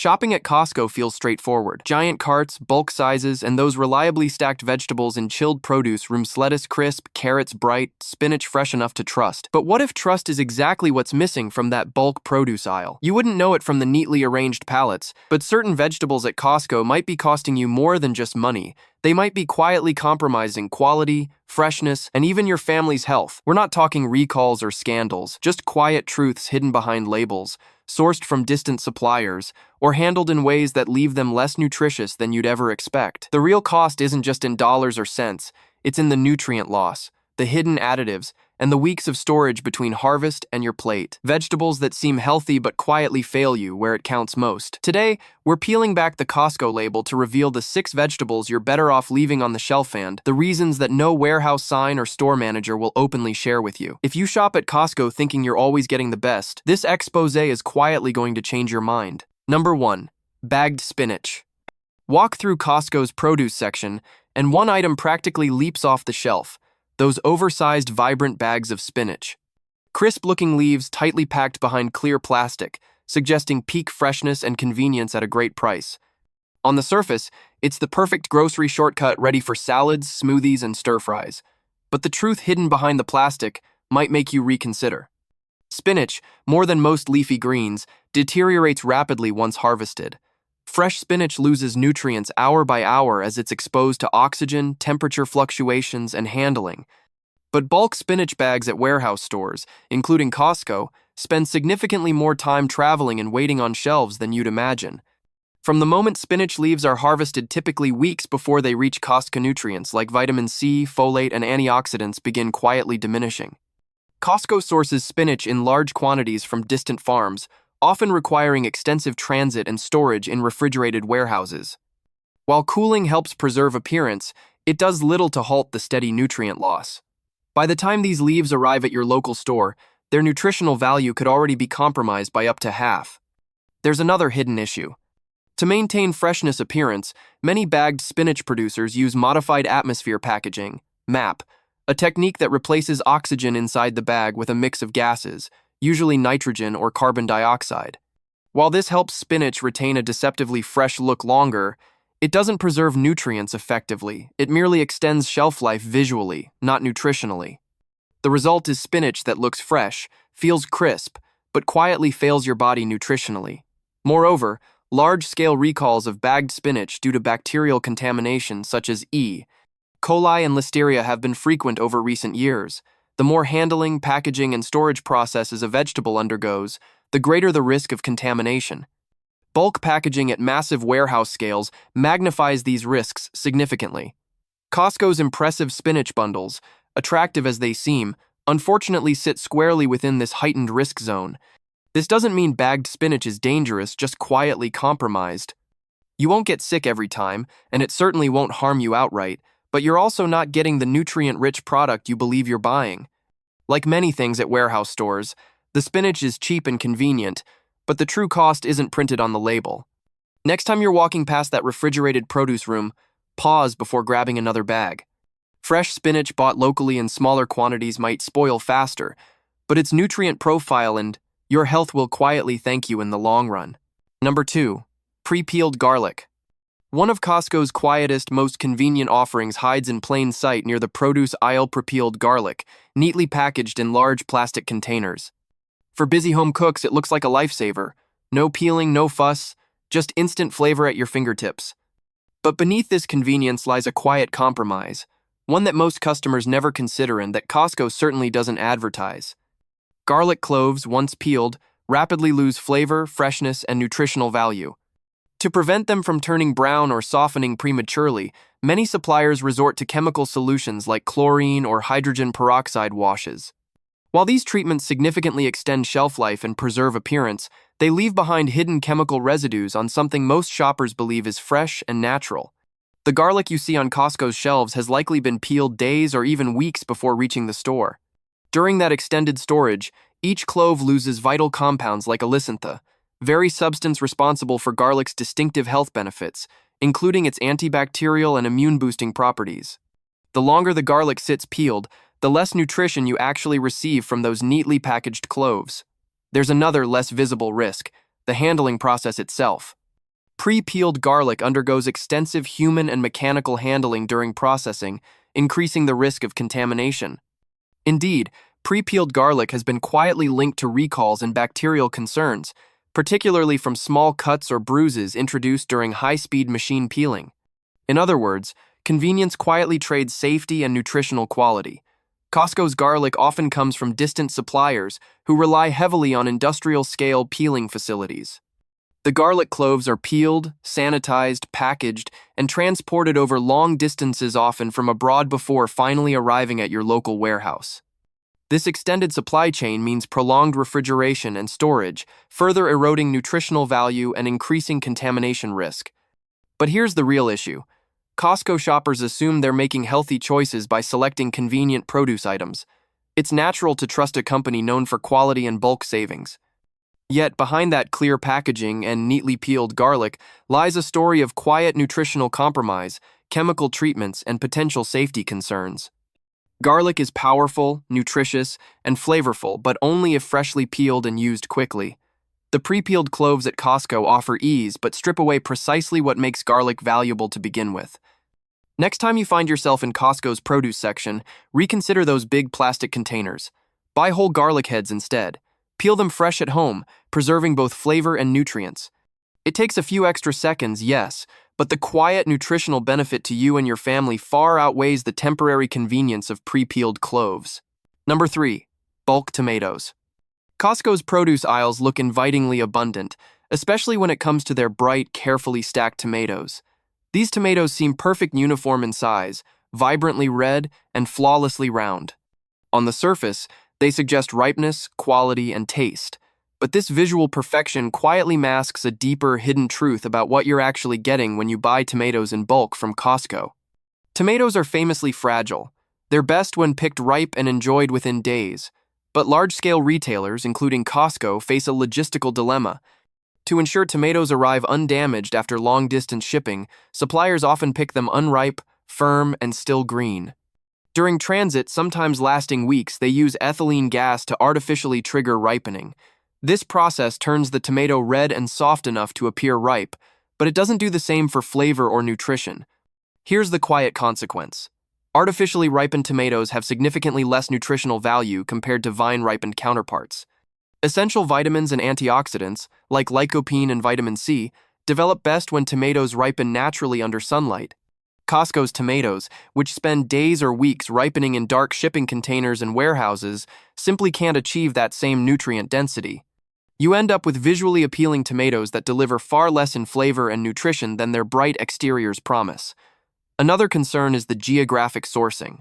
Shopping at Costco feels straightforward. Giant carts, bulk sizes, and those reliably stacked vegetables in chilled produce rooms lettuce crisp, carrots bright, spinach fresh enough to trust. But what if trust is exactly what's missing from that bulk produce aisle? You wouldn't know it from the neatly arranged pallets, but certain vegetables at Costco might be costing you more than just money. They might be quietly compromising quality, freshness, and even your family's health. We're not talking recalls or scandals, just quiet truths hidden behind labels, sourced from distant suppliers, or handled in ways that leave them less nutritious than you'd ever expect. The real cost isn't just in dollars or cents, it's in the nutrient loss, the hidden additives, and the weeks of storage between harvest and your plate. Vegetables that seem healthy but quietly fail you where it counts most. Today, we're peeling back the Costco label to reveal the 6 vegetables you're better off leaving on the shelf and the reasons that no warehouse sign or store manager will openly share with you. If you shop at Costco thinking you're always getting the best, this exposé is quietly going to change your mind. Number 1. Bagged spinach. Walk through Costco's produce section, and one item practically leaps off the shelf. Those oversized, vibrant bags of spinach. Crisp-looking leaves tightly packed behind clear plastic, suggesting peak freshness and convenience at a great price. On the surface, it's the perfect grocery shortcut ready for salads, smoothies, and stir-fries. But the truth hidden behind the plastic might make you reconsider. Spinach, more than most leafy greens, deteriorates rapidly once harvested. Fresh spinach loses nutrients hour by hour as it's exposed to oxygen, temperature fluctuations, and handling. But bulk spinach bags at warehouse stores, including Costco, spend significantly more time traveling and waiting on shelves than you'd imagine. From the moment spinach leaves are harvested, typically weeks before they reach Costco, nutrients like vitamin C, folate, and antioxidants begin quietly diminishing. Costco sources spinach in large quantities from distant farms, often requiring extensive transit and storage in refrigerated warehouses. While cooling helps preserve appearance, it does little to halt the steady nutrient loss. By the time these leaves arrive at your local store, their nutritional value could already be compromised by up to half. There's another hidden issue. To maintain freshness appearance, many bagged spinach producers use modified atmosphere packaging, MAP, a technique that replaces oxygen inside the bag with a mix of gases, usually nitrogen or carbon dioxide. While this helps spinach retain a deceptively fresh look longer, it doesn't preserve nutrients effectively. It merely extends shelf life visually, not nutritionally. The result is spinach that looks fresh, feels crisp, but quietly fails your body nutritionally. Moreover, large-scale recalls of bagged spinach due to bacterial contamination such as E. coli and listeria have been frequent over recent years. The more handling, packaging, and storage processes a vegetable undergoes, the greater the risk of contamination. Bulk packaging at massive warehouse scales magnifies these risks significantly. Costco's impressive spinach bundles, attractive as they seem, unfortunately sit squarely within this heightened risk zone. This doesn't mean bagged spinach is dangerous, just quietly compromised. You won't get sick every time, and it certainly won't harm you outright, but you're also not getting the nutrient-rich product you believe you're buying. Like many things at warehouse stores, the spinach is cheap and convenient, but the true cost isn't printed on the label. Next time you're walking past that refrigerated produce room, pause before grabbing another bag. Fresh spinach bought locally in smaller quantities might spoil faster, but its nutrient profile and your health will quietly thank you in the long run. Number 2. Pre-peeled garlic. One of Costco's quietest, most convenient offerings hides in plain sight near the produce aisle: pre-peeled garlic, neatly packaged in large plastic containers. For busy home cooks, it looks like a lifesaver. No peeling, no fuss, just instant flavor at your fingertips. But beneath this convenience lies a quiet compromise, one that most customers never consider and that Costco certainly doesn't advertise. Garlic cloves, once peeled, rapidly lose flavor, freshness, and nutritional value. To prevent them from turning brown or softening prematurely, many suppliers resort to chemical solutions like chlorine or hydrogen peroxide washes. While these treatments significantly extend shelf life and preserve appearance, they leave behind hidden chemical residues on something most shoppers believe is fresh and natural. The garlic you see on Costco's shelves has likely been peeled days or even weeks before reaching the store. During that extended storage, each clove loses vital compounds like allicintha, very substance responsible for garlic's distinctive health benefits, including its antibacterial and immune-boosting properties. The longer the garlic sits peeled, the less nutrition you actually receive from those neatly packaged cloves. There's another, less visible risk: the handling process itself. Pre-peeled garlic undergoes extensive human and mechanical handling during processing, increasing the risk of contamination. Indeed, pre-peeled garlic has been quietly linked to recalls and bacterial concerns, particularly from small cuts or bruises introduced during high-speed machine peeling. In other words, convenience quietly trades safety and nutritional quality. Costco's garlic often comes from distant suppliers who rely heavily on industrial-scale peeling facilities. The garlic cloves are peeled, sanitized, packaged, and transported over long distances, often from abroad, before finally arriving at your local warehouse. This extended supply chain means prolonged refrigeration and storage, further eroding nutritional value and increasing contamination risk. But here's the real issue. Costco shoppers assume they're making healthy choices by selecting convenient produce items. It's natural to trust a company known for quality and bulk savings. Yet, behind that clear packaging and neatly peeled garlic lies a story of quiet nutritional compromise, chemical treatments, and potential safety concerns. Garlic is powerful, nutritious, and flavorful, but only if freshly peeled and used quickly. The pre-peeled cloves at Costco offer ease, but strip away precisely what makes garlic valuable to begin with. Next time you find yourself in Costco's produce section, reconsider those big plastic containers. Buy whole garlic heads instead. Peel them fresh at home, preserving both flavor and nutrients. It takes a few extra seconds, yes, but the quiet nutritional benefit to you and your family far outweighs the temporary convenience of pre-peeled cloves. Number 3. Bulk tomatoes. Costco's produce aisles look invitingly abundant, especially when it comes to their bright, carefully stacked tomatoes. These tomatoes seem perfect uniform in size, vibrantly red, and flawlessly round. On the surface, they suggest ripeness, quality, and taste. But this visual perfection quietly masks a deeper, hidden truth about what you're actually getting when you buy tomatoes in bulk from Costco. Tomatoes are famously fragile. They're best when picked ripe and enjoyed within days. But large-scale retailers, including Costco, face a logistical dilemma. To ensure tomatoes arrive undamaged after long-distance shipping, suppliers often pick them unripe, firm, and still green. During transit, sometimes lasting weeks, they use ethylene gas to artificially trigger ripening. This process turns the tomato red and soft enough to appear ripe, but it doesn't do the same for flavor or nutrition. Here's the quiet consequence. Artificially ripened tomatoes have significantly less nutritional value compared to vine-ripened counterparts. Essential vitamins and antioxidants, like lycopene and vitamin C, develop best when tomatoes ripen naturally under sunlight. Costco's tomatoes, which spend days or weeks ripening in dark shipping containers and warehouses, simply can't achieve that same nutrient density. You end up with visually appealing tomatoes that deliver far less in flavor and nutrition than their bright exteriors promise. Another concern is the geographic sourcing.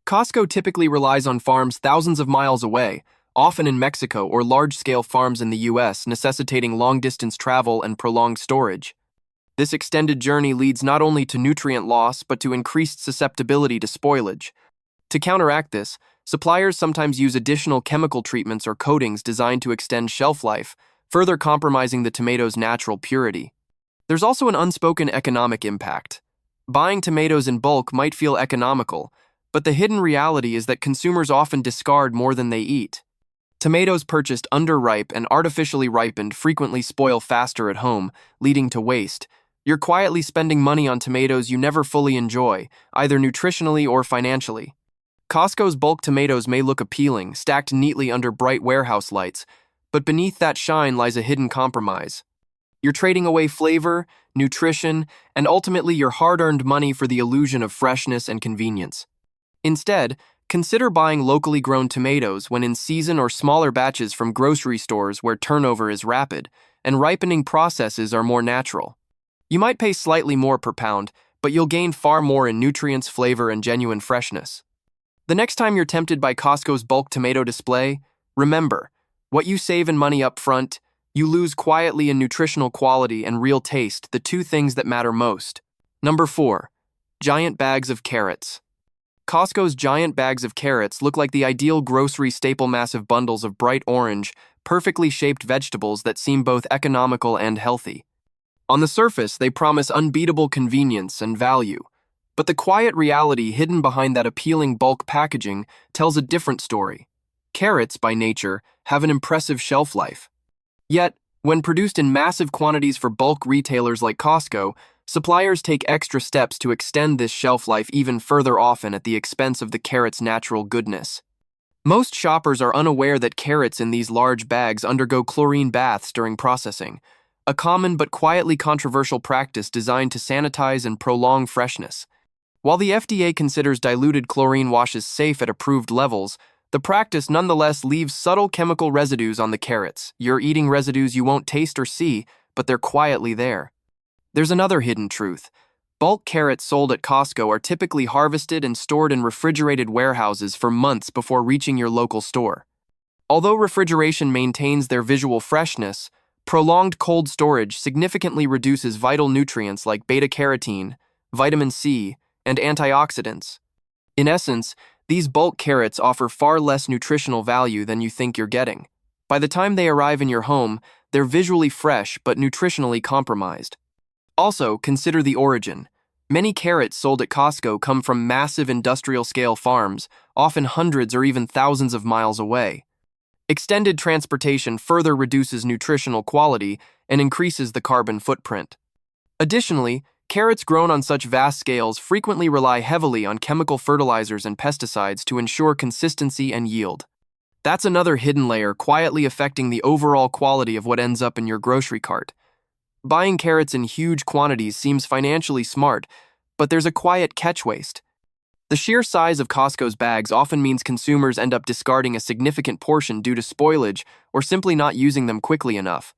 Costco typically relies on farms thousands of miles away, often in Mexico, or large-scale farms in the US, necessitating long-distance travel and prolonged storage. This extended journey leads not only to nutrient loss, but to increased susceptibility to spoilage. To counteract this, suppliers sometimes use additional chemical treatments or coatings designed to extend shelf life, further compromising the tomato's natural purity. There's also an unspoken economic impact. Buying tomatoes in bulk might feel economical, but the hidden reality is that consumers often discard more than they eat. Tomatoes purchased underripe and artificially ripened frequently spoil faster at home, leading to waste. You're quietly spending money on tomatoes you never fully enjoy, either nutritionally or financially. Costco's bulk tomatoes may look appealing, stacked neatly under bright warehouse lights, but beneath that shine lies a hidden compromise. You're trading away flavor, nutrition, and ultimately your hard-earned money for the illusion of freshness and convenience. Instead, consider buying locally grown tomatoes when in season or smaller batches from grocery stores where turnover is rapid and ripening processes are more natural. You might pay slightly more per pound, but you'll gain far more in nutrients, flavor, and genuine freshness. The next time you're tempted by Costco's bulk tomato display, remember, what you save in money up front, you lose quietly in nutritional quality and real taste, the two things that matter most. Number 4. Giant bags of carrots. Costco's giant bags of carrots look like the ideal grocery staple, massive bundles of bright orange, perfectly shaped vegetables that seem both economical and healthy. On the surface, they promise unbeatable convenience and value, but the quiet reality hidden behind that appealing bulk packaging tells a different story. Carrots, by nature, have an impressive shelf life. Yet, When produced in massive quantities for bulk retailers like Costco, suppliers take extra steps to extend this shelf life even further, often at the expense of the carrot's natural goodness. Most shoppers are unaware that carrots in these large bags undergo chlorine baths during processing, a common but quietly controversial practice designed to sanitize and prolong freshness. While the FDA considers diluted chlorine washes safe at approved levels, the practice nonetheless leaves subtle chemical residues on the carrots. You're eating residues you won't taste or see, but they're quietly there. There's another hidden truth. Bulk carrots sold at Costco are typically harvested and stored in refrigerated warehouses for months before reaching your local store. Although refrigeration maintains their visual freshness, prolonged cold storage significantly reduces vital nutrients like beta-carotene, vitamin C, and antioxidants. In essence, these bulk carrots offer far less nutritional value than you think you're getting. By the time they arrive in your home, they're visually fresh but nutritionally compromised. Also, consider the origin. Many carrots sold at Costco come from massive industrial-scale farms, often hundreds or even thousands of miles away. Extended transportation further reduces nutritional quality and increases the carbon footprint. Additionally, carrots grown on such vast scales frequently rely heavily on chemical fertilizers and pesticides to ensure consistency and yield. That's another hidden layer quietly affecting the overall quality of what ends up in your grocery cart. Buying carrots in huge quantities seems financially smart, but there's a quiet catch: waste. The sheer size of Costco's bags often means consumers end up discarding a significant portion due to spoilage or simply not using them quickly enough.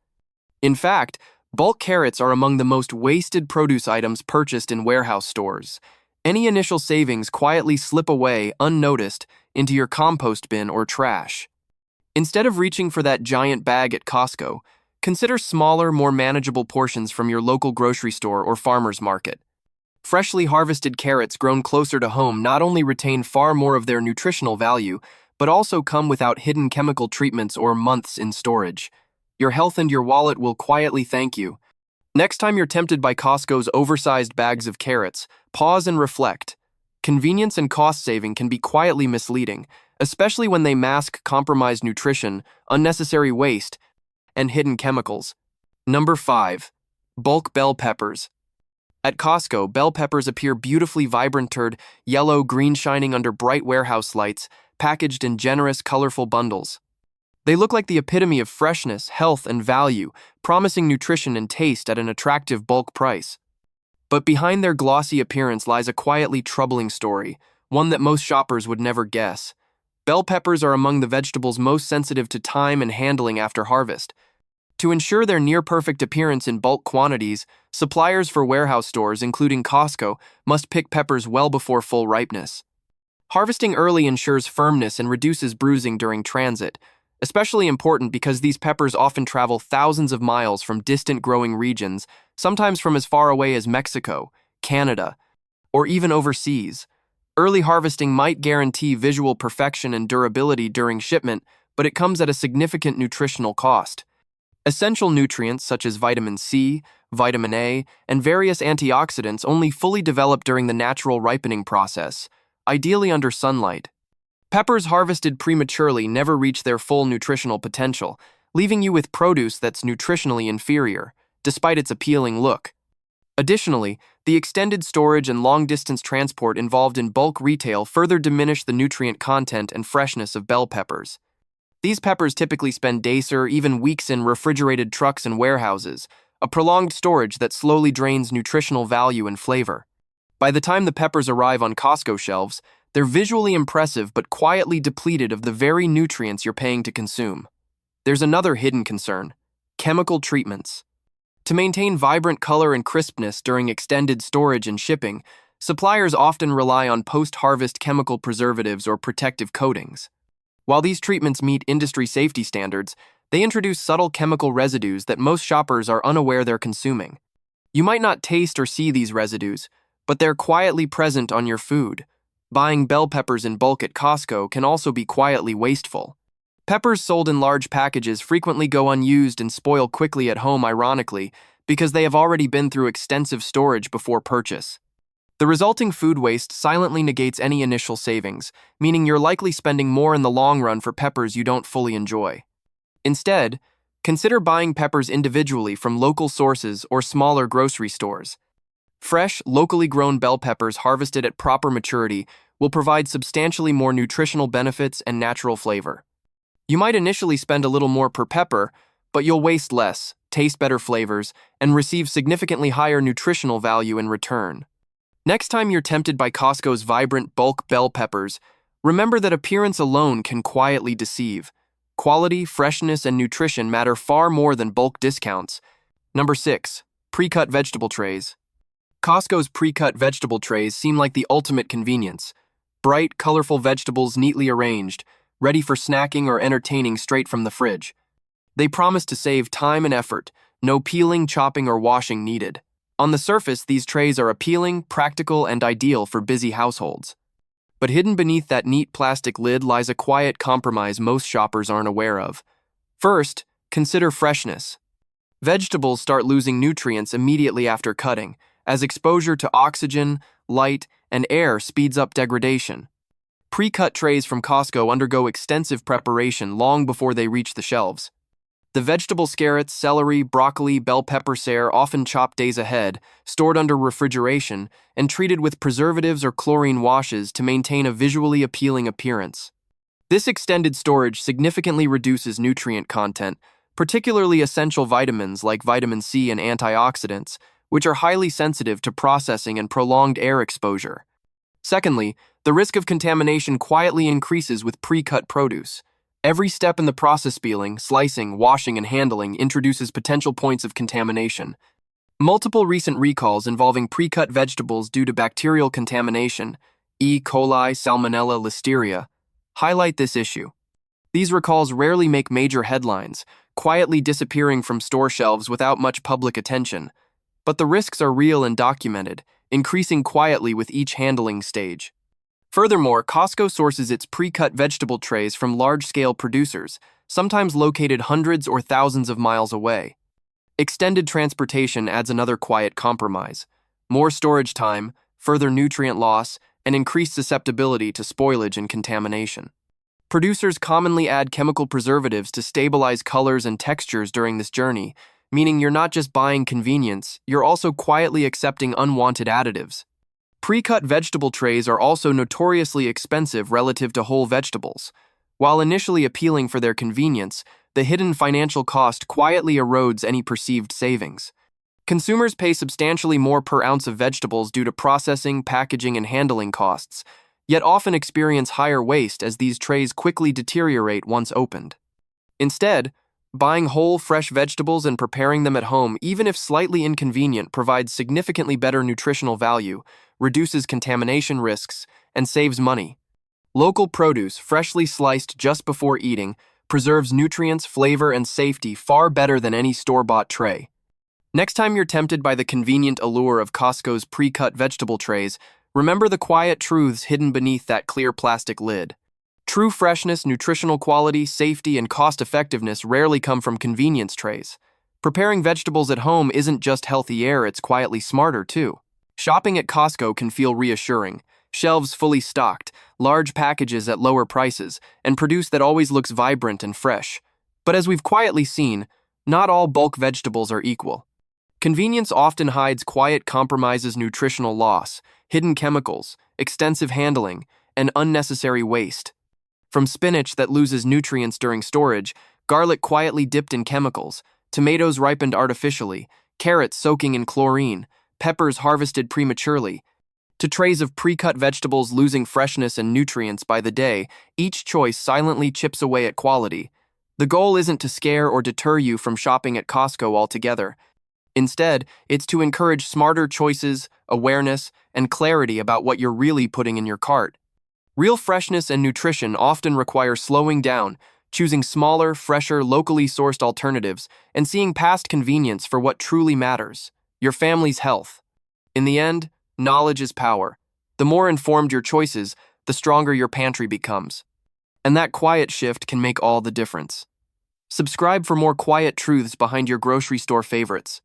In fact, bulk carrots are among the most wasted produce items purchased in warehouse stores. Any initial savings quietly slip away unnoticed into your compost bin or trash. Instead of reaching for that giant bag at Costco, consider smaller, more manageable portions from your local grocery store or farmer's market. Freshly harvested carrots grown closer to home not only retain far more of their nutritional value, but also come without hidden chemical treatments or months in storage. Your health and your wallet will quietly thank you. Next time you're tempted by Costco's oversized bags of carrots, pause and reflect. Convenience and cost saving can be quietly misleading, especially when they mask compromised nutrition, unnecessary waste, and hidden chemicals. Number 5. Bulk bell peppers. At Costco, bell peppers appear beautifully vibrant, yellow-green, shining under bright warehouse lights, packaged in generous, colorful bundles. They look like the epitome of freshness, health, and value, promising nutrition and taste at an attractive bulk price. But behind their glossy appearance lies a quietly troubling story, one that most shoppers would never guess. Bell peppers are among the vegetables most sensitive to time and handling after harvest. To ensure their near-perfect appearance in bulk quantities, suppliers for warehouse stores, including Costco, must pick peppers well before full ripeness. Harvesting early ensures firmness and reduces bruising during transit, especially important because these peppers often travel thousands of miles from distant growing regions, sometimes from as far away as Mexico, Canada, or even overseas. Early harvesting might guarantee visual perfection and durability during shipment, but it comes at a significant nutritional cost. Essential nutrients such as vitamin C, vitamin A, and various antioxidants only fully develop during the natural ripening process, ideally under sunlight. Peppers harvested prematurely never reach their full nutritional potential, leaving you with produce that's nutritionally inferior, despite its appealing look. Additionally, the extended storage and long-distance transport involved in bulk retail further diminish the nutrient content and freshness of bell peppers. These peppers typically spend days or even weeks in refrigerated trucks and warehouses, a prolonged storage that slowly drains nutritional value and flavor. By the time the peppers arrive on Costco shelves, they're visually impressive but quietly depleted of the very nutrients you're paying to consume. There's another hidden concern: chemical treatments. To maintain vibrant color and crispness during extended storage and shipping, suppliers often rely on post-harvest chemical preservatives or protective coatings. While these treatments meet industry safety standards, they introduce subtle chemical residues that most shoppers are unaware they're consuming. You might not taste or see these residues, but they're quietly present on your food. Buying bell peppers in bulk at Costco can also be quietly wasteful. Peppers sold in large packages frequently go unused and spoil quickly at home, ironically, because they have already been through extensive storage before purchase. The resulting food waste silently negates any initial savings, meaning you're likely spending more in the long run for peppers you don't fully enjoy. Instead, Consider buying peppers individually from local sources or smaller grocery stores. Fresh, locally grown bell peppers harvested at proper maturity will provide substantially more nutritional benefits and natural flavor. You might initially spend a little more per pepper, but you'll waste less, taste better flavors, and receive significantly higher nutritional value in return. Next time you're tempted by Costco's vibrant bulk bell peppers, remember that appearance alone can quietly deceive. Quality, freshness, and nutrition matter far more than bulk discounts. Number 6. Pre-cut vegetable trays. Costco's pre-cut vegetable trays seem like the ultimate convenience. Bright, colorful vegetables neatly arranged, ready for snacking or entertaining straight from the fridge. They promise to save time and effort, no peeling, chopping, or washing needed. On the surface, these trays are appealing, practical, and ideal for busy households. But hidden beneath that neat plastic lid lies a quiet compromise most shoppers aren't aware of. First, consider freshness. Vegetables start losing nutrients immediately after cutting, as exposure to oxygen, light, and air speeds up degradation. Pre-cut trays from Costco undergo extensive preparation long before they reach the shelves. The vegetables, carrots, celery, broccoli, bell pepper, are often chopped days ahead, stored under refrigeration, and treated with preservatives or chlorine washes to maintain a visually appealing appearance. This extended storage significantly reduces nutrient content, particularly essential vitamins like vitamin C and antioxidants, which are highly sensitive to processing and prolonged air exposure. Secondly, the risk of contamination quietly increases with pre-cut produce. Every step in the process, peeling, slicing, washing, and handling, introduces potential points of contamination. Multiple recent recalls involving pre-cut vegetables due to bacterial contamination, E. coli, Salmonella, Listeria, highlight this issue. These recalls rarely make major headlines, quietly disappearing from store shelves without much public attention. But the risks are real and documented, increasing quietly with each handling stage. Furthermore, Costco sources its pre-cut vegetable trays from large-scale producers, sometimes located hundreds or thousands of miles away. Extended transportation adds another quiet compromise. More storage time, further nutrient loss, and increased susceptibility to spoilage and contamination. Producers commonly add chemical preservatives to stabilize colors and textures during this journey, meaning you're not just buying convenience, you're also quietly accepting unwanted additives. Pre-cut vegetable trays are also notoriously expensive relative to whole vegetables. While initially appealing for their convenience, the hidden financial cost quietly erodes any perceived savings. Consumers pay substantially more per ounce of vegetables due to processing, packaging, and handling costs, yet often experience higher waste as these trays quickly deteriorate once opened. Instead, buying whole, fresh vegetables and preparing them at home, even if slightly inconvenient, provides significantly better nutritional value, reduces contamination risks, and saves money. Local produce, freshly sliced just before eating, preserves nutrients, flavor, and safety far better than any store-bought tray. Next time you're tempted by the convenient allure of Costco's pre-cut vegetable trays, remember the quiet truths hidden beneath that clear plastic lid. True freshness, nutritional quality, safety, and cost-effectiveness rarely come from convenience trays. Preparing vegetables at home isn't just healthy air, it's quietly smarter too. Shopping at Costco can feel reassuring. Shelves fully stocked, large packages at lower prices, and produce that always looks vibrant and fresh. But as we've quietly seen, not all bulk vegetables are equal. Convenience often hides quiet compromises, nutritional loss, hidden chemicals, extensive handling, and unnecessary waste. From spinach that loses nutrients during storage, garlic quietly dipped in chemicals, tomatoes ripened artificially, carrots soaking in chlorine, peppers harvested prematurely, to trays of pre-cut vegetables losing freshness and nutrients by the day, each choice silently chips away at quality. The goal isn't to scare or deter you from shopping at Costco altogether. Instead, it's to encourage smarter choices, awareness, and clarity about what you're really putting in your cart. Real freshness and nutrition often require slowing down, choosing smaller, fresher, locally sourced alternatives, and seeing past convenience for what truly matters: your family's health. In the end, knowledge is power. The more informed your choices, the stronger your pantry becomes. And that quiet shift can make all the difference. Subscribe for more quiet truths behind your grocery store favorites.